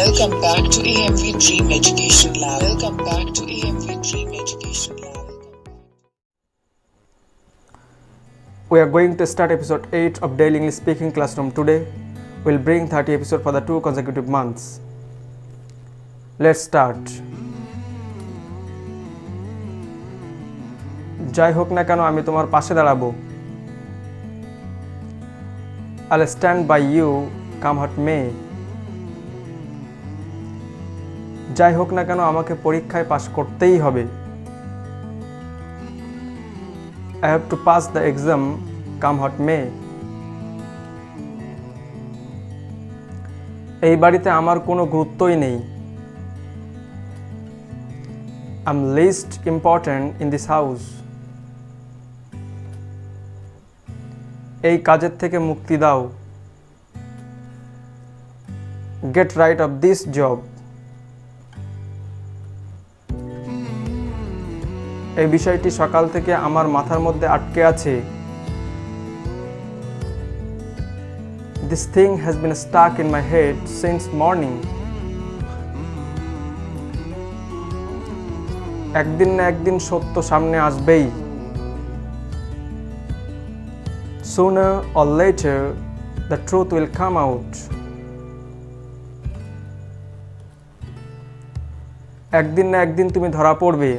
Welcome back to AMV Dream Education Lab. Welcome back to AMV Dream Education Lab. We are going to start episode 8 of Daily English Speaking Classroom today. We'll bring 30 episodes for the 2 consecutive months. Let's start. যাই হোক না কেন আমি তোমার পাশে দাঁড়াবো। I'll stand by you, come what may. যাই হোক না কেন আমাকে পরীক্ষায় পাস করতেই হবে। I have to pass the exam, come what may. এই বাড়িতে আমার কোনো গুরুত্বই নেই। I'm least important in this house. এই কাজের থেকে মুক্তি দাও। Get rid of this job. এই বিষয়টি সকাল থেকে আমার মাথার মধ্যে আটকে আছে। This thing has been stuck in my head since morning. একদিন না একদিন সত্য সামনে আসবেই। Sooner or later, the truth will come out. একদিন না একদিন তুমি ধরা পড়বে।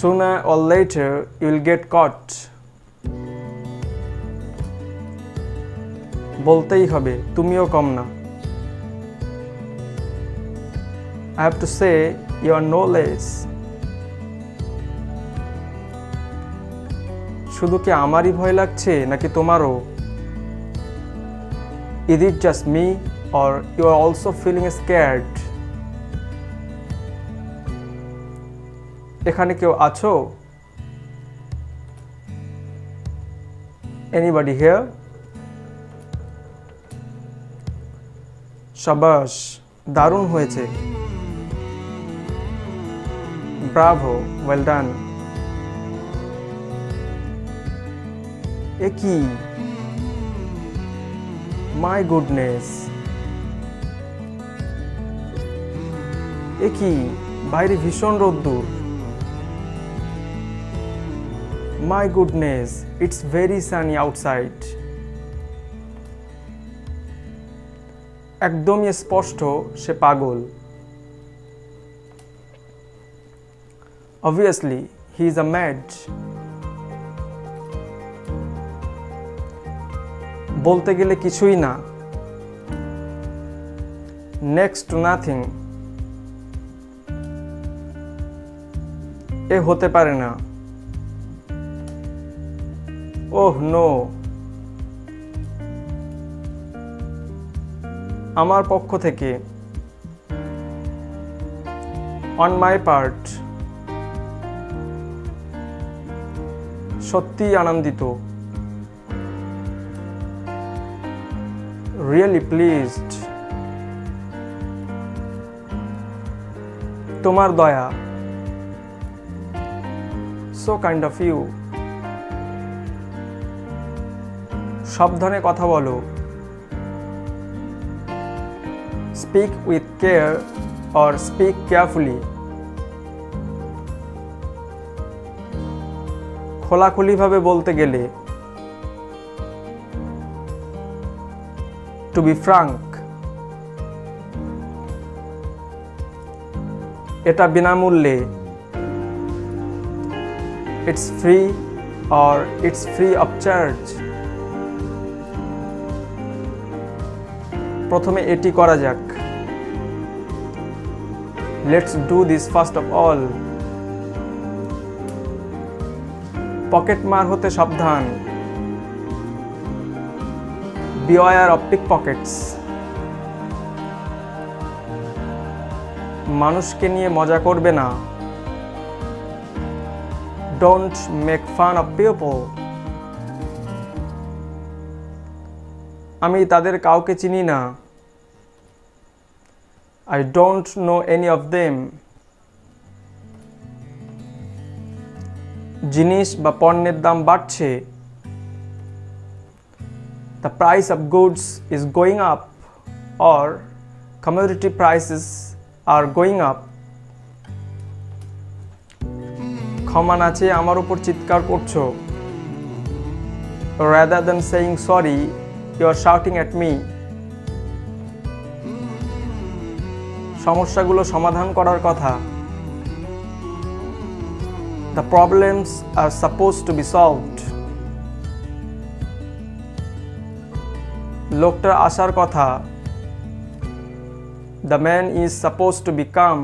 Sooner or later, you will get caught. বলতেই হবে তুমিও কম না। I have to say you are no less. শুধু কি আমারই ভয় লাগছে নাকি তোমারও? Is it just me or you are also feeling scared? এখানে কেউ আছো? Anybody here? শাবাশ, দারুণ হয়েছে। Bravo, well done. এ কি? My goodness. এ কি? বাইরে ভীষণ রোদ্দুর। My goodness, it's very sunny outside. একদমই স্পষ্ট সে পাগল। Obviously, he is a mad. বলতে গেলে কিছুই না। Next to nothing. এ হতে পারে না। Oh no. আমার পক্ষ থেকে। On my part. সত্যিই আনন্দিত। Really pleased. তোমার দয়া। So kind of you. সাবধানে কথা বলো। Speak with care or speak carefully. খোলাখুলিভাবে বলতে গেলে। To be frank. এটা বিনামূল্যে। It's free or it's free of charge. প্রথমে এটি করা যাক। Let's do this first of all. Pocket মার হতে সাবধান। Beware of pickpockets. মানুষকে নিয়ে মজা করবে না। Don't make fun of people. আমি তাদের কাউকে চিনি না। I don't know any of them. জিনিস বা পণ্যের দাম বাড়ছে। The price of goods is going up. or commodity prices are going up, ক্ষমা না চেয়ে আমার উপর চিৎকার করছো, rather than saying sorry you are shouting at me, সমস্যাগুলো সমাধান করার কথা, the problems are supposed to be solved, লোকটার আসার কথা, the man is supposed to be come,